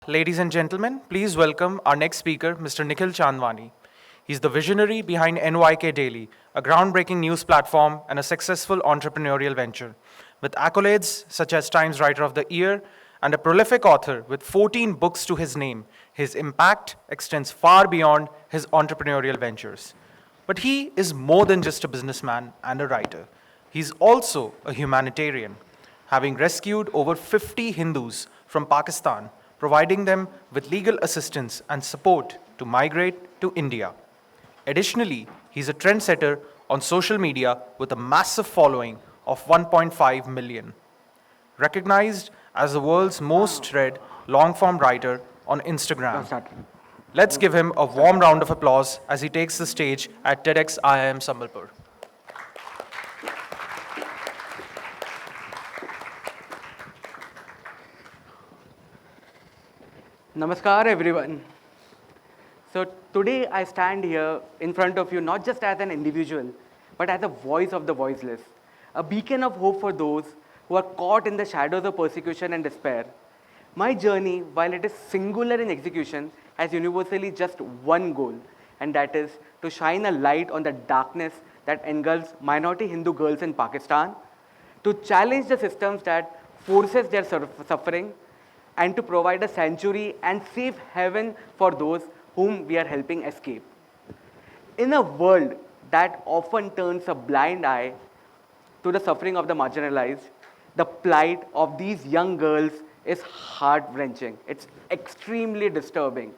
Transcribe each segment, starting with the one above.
Ladies and gentlemen, please welcome our next speaker, Mr. Nikhil Chandwani. He's the visionary behind NYK Daily, a groundbreaking news platform and a successful entrepreneurial venture. With accolades such as Times Writer of the Year and a prolific author with 14 books to his name, his impact extends far beyond his entrepreneurial ventures. But he is more than just a businessman and a writer. He's also a humanitarian, having rescued over 50 Hindus from Pakistan, providing them with legal assistance and support to migrate to India. Additionally, he's a trendsetter on social media with a massive following of 1.5 million. Recognized as the world's most read long form writer on Instagram. Let's give him a warm round of applause as he takes the stage at TEDxIIMSambalpur. Namaskar everyone. So today I stand here in front of you not just as an individual, but as a voice of the voiceless, a beacon of hope for those who are caught in the shadows of persecution and despair. My journey, while it is singular in execution, has universally just one goal, and that is to shine a light on the darkness that engulfs minority Hindu girls in Pakistan, to challenge the systems that forces their suffering, and to provide a sanctuary and safe haven for those whom we are helping escape. In a world that often turns a blind eye to the suffering of the marginalized, the plight of these young girls is heart-wrenching. It's extremely disturbing.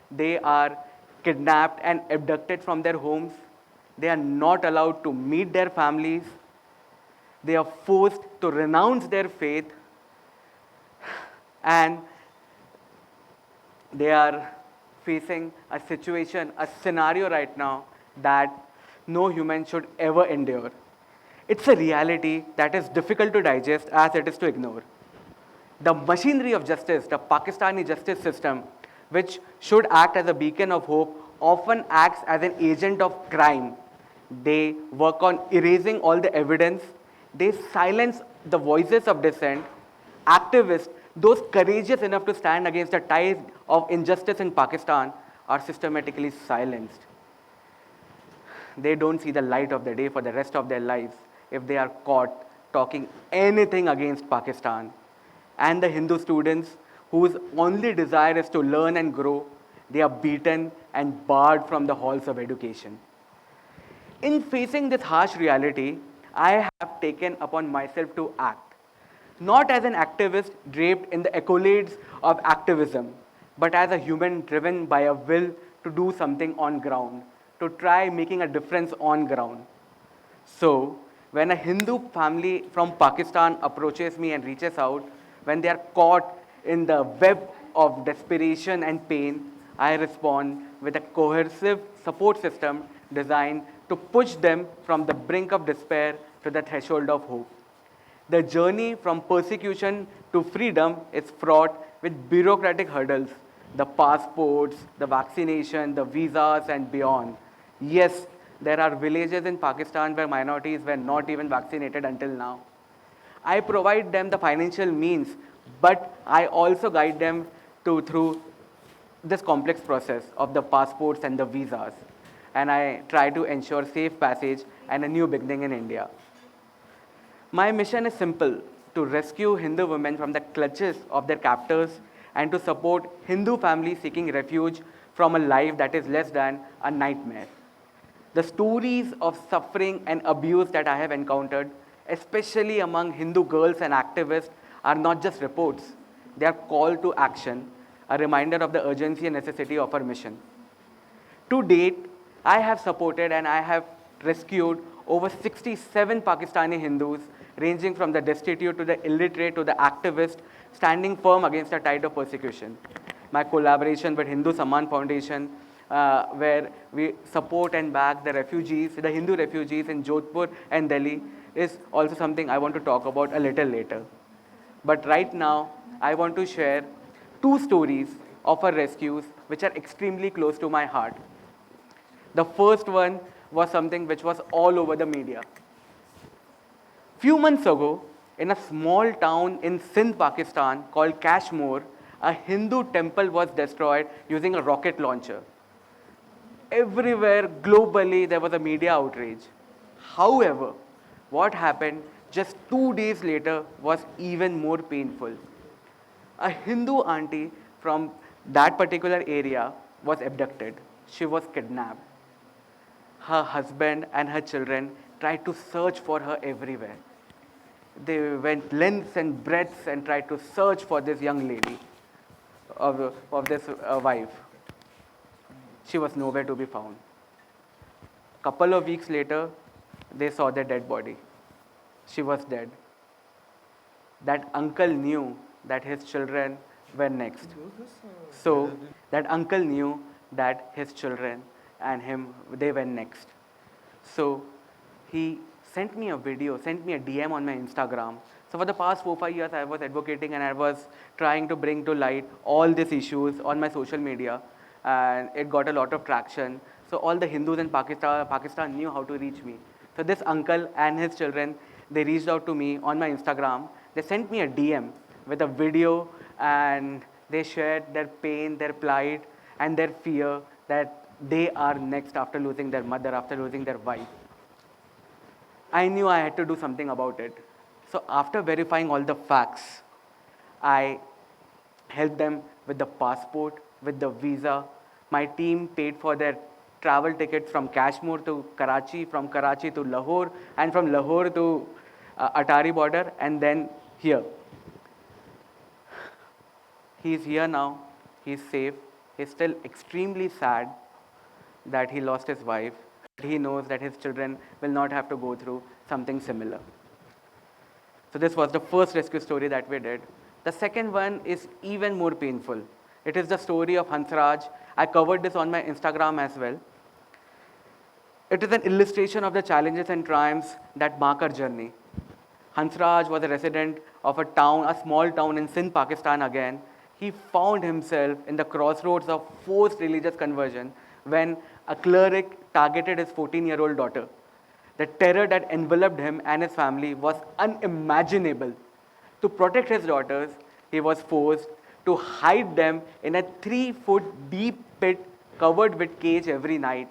They are kidnapped and abducted from their homes. They are not allowed to meet their families. They are forced to renounce their faith, and they are facing a situation, a scenario right now that no human should ever endure. It's a reality that is difficult to digest as it is to ignore. The machinery of justice, the Pakistani justice system, which should act as a beacon of hope, often acts as an agent of crime. They work on erasing all the evidence. They silence the voices of dissent. Activists, those courageous enough to stand against the tide of injustice in Pakistan, are systematically silenced. They don't see the light of the day for the rest of their lives if they are caught talking anything against Pakistan. And the Hindu students whose only desire is to learn and grow, they are beaten and barred from the halls of education. In facing this harsh reality, I have taken upon myself to act, not as an activist draped in the accolades of activism, but as a human driven by a will to do something on ground, to try making a difference on ground. So, when a Hindu family from Pakistan approaches me and reaches out, when they are caught in the web of desperation and pain, I respond with a cohesive support system designed to push them from the brink of despair to the threshold of hope. The journey from persecution to freedom is fraught with bureaucratic hurdles, the passports, the vaccination, the visas, and beyond. Yes, there are villages in Pakistan where minorities were not even vaccinated until now. I provide them the financial means, but I also guide them through this complex process of the passports and the visas. And I try to ensure safe passage and a new beginning in India. My mission is simple: to rescue Hindu women from the clutches of their captors and to support Hindu families seeking refuge from a life that is less than a nightmare. The stories of suffering and abuse that I have encountered, especially among Hindu girls and activists, are not just reports. They are call to action, a reminder of the urgency and necessity of our mission. To date, I have supported and I have rescued over 67 Pakistani Hindus, ranging from the destitute to the illiterate to the activist, standing firm against the tide of persecution. My collaboration with Hindu Samman Foundation, where we support and back the refugees, the Hindu refugees in Jodhpur and Delhi, is also something I want to talk about a little later. But right now, I want to share two stories of our rescues which are extremely close to my heart. The first one was something which was all over the media. Few months ago, in a small town in Sindh, Pakistan called Kashmir, A Hindu temple was destroyed using a rocket launcher. Everywhere globally there was a media outrage. However, what happened just 2 days later was even more painful. A Hindu auntie from that particular area was abducted. She was kidnapped. Her husband and her children tried to search for her everywhere. They went lengths and breadths and tried to search for this young lady, of this wife. She was nowhere to be found. Couple of weeks later, they saw the dead body. She was dead. That uncle knew that his children were next. So that uncle knew that his children and him, they were next. So he sent me a video, sent me a DM on my Instagram. So for the past 4-5 years, I was advocating and I was trying to bring to light all these issues on my social media, and it got a lot of traction. So all the Hindus in Pakistan knew how to reach me. So this uncle and his children, they reached out to me on my Instagram. They sent me a DM with a video, and they shared their pain, their plight, and their fear that they are next after losing their mother, after losing their wife. I knew I had to do something about it. So after verifying all the facts, I helped them with the passport, with the visa. My team paid for their travel tickets from Kashmir to Karachi, from Karachi to Lahore, and from Lahore to Atari border, and then here. He's here now. He's safe. He's still extremely sad that he lost his wife. He knows that his children will not have to go through something similar. So this was the first rescue story that we did. The second one is even more painful. It is the story of Hansraj. I covered this on my Instagram as well. It is an illustration of the challenges and triumphs that mark our journey. Hansraj was a resident of a town, a small town in Sindh, Pakistan again. He found himself in the crossroads of forced religious conversion when a cleric targeted his 14-year-old daughter. The terror that enveloped him and his family was unimaginable. To protect his daughters, he was forced to hide them in a 3-foot deep pit covered with cage every night.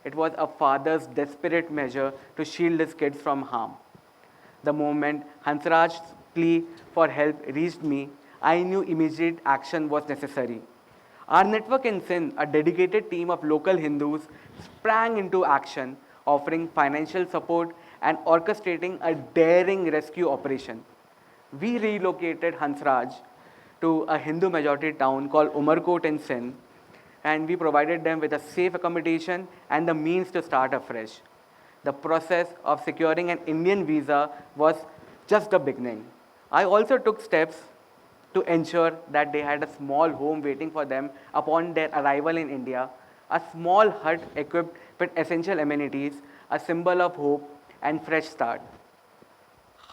It was a father's desperate measure to shield his kids from harm. The moment Hansraj's plea for help reached me, I knew immediate action was necessary. Our network in Sindh, a dedicated team of local Hindus, sprang into action, offering financial support and orchestrating a daring rescue operation. We relocated Hansraj to a Hindu majority town called Umarkot in Sindh, and we provided them with a safe accommodation and the means to start afresh. The process of securing an Indian visa was just the beginning. I also took steps to ensure that they had a small home waiting for them upon their arrival in India, a small hut equipped with essential amenities, a symbol of hope and fresh start.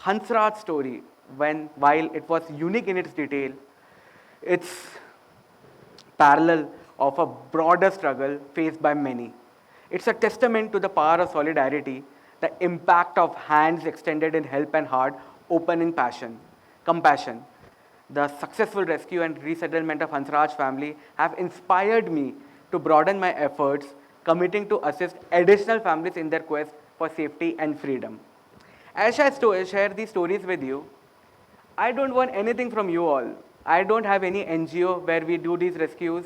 Hansraj's story, while it was unique in its detail, it's parallel of a broader struggle faced by many. It's a testament to the power of solidarity, the impact of hands extended in help and heart open in compassion. The successful rescue and resettlement of Hansraj family have inspired me to broaden my efforts, committing to assist additional families in their quest for safety and freedom. As I share these stories with you, I don't want anything from you all. I don't have any NGO where we do these rescues.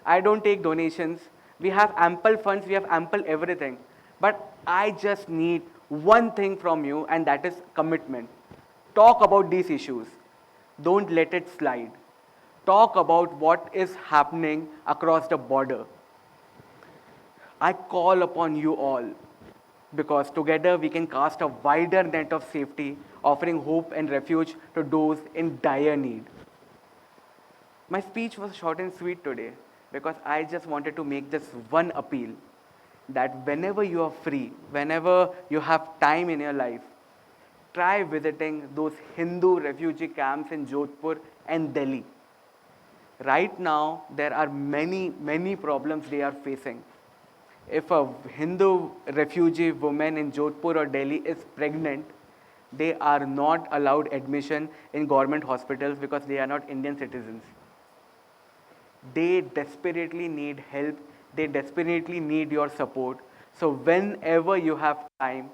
I don't take donations. We have ample funds, we have ample everything. But I just need one thing from you, and that is commitment. Talk about these issues. Don't let it slide. Talk about what is happening across the border. I call upon you all, because together we can cast a wider net of safety, offering hope and refuge to those in dire need. My speech was short and sweet today because I just wanted to make this one appeal that whenever you are free, whenever you have time in your life, try visiting those Hindu refugee camps in Jodhpur and Delhi. Right now, there are many problems they are facing. If a Hindu refugee woman in Jodhpur or Delhi is pregnant, they are not allowed admission in government hospitals because they are not Indian citizens. They desperately need help. They desperately need your support. So whenever you have time,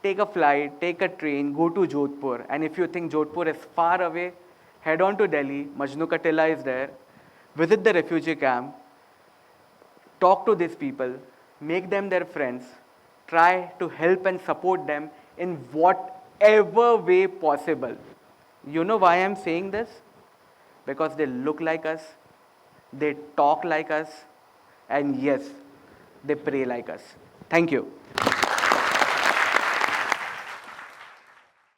take a flight, take a train, go to Jodhpur. And if you think Jodhpur is far away, head on to Delhi. Majnu Ka Tilla is there. Visit the refugee camp. Talk to these people. Make them their friends. Try to help and support them in whatever way possible. You know why I'm saying this? Because they look like us, they talk like us, and yes, they pray like us. Thank you.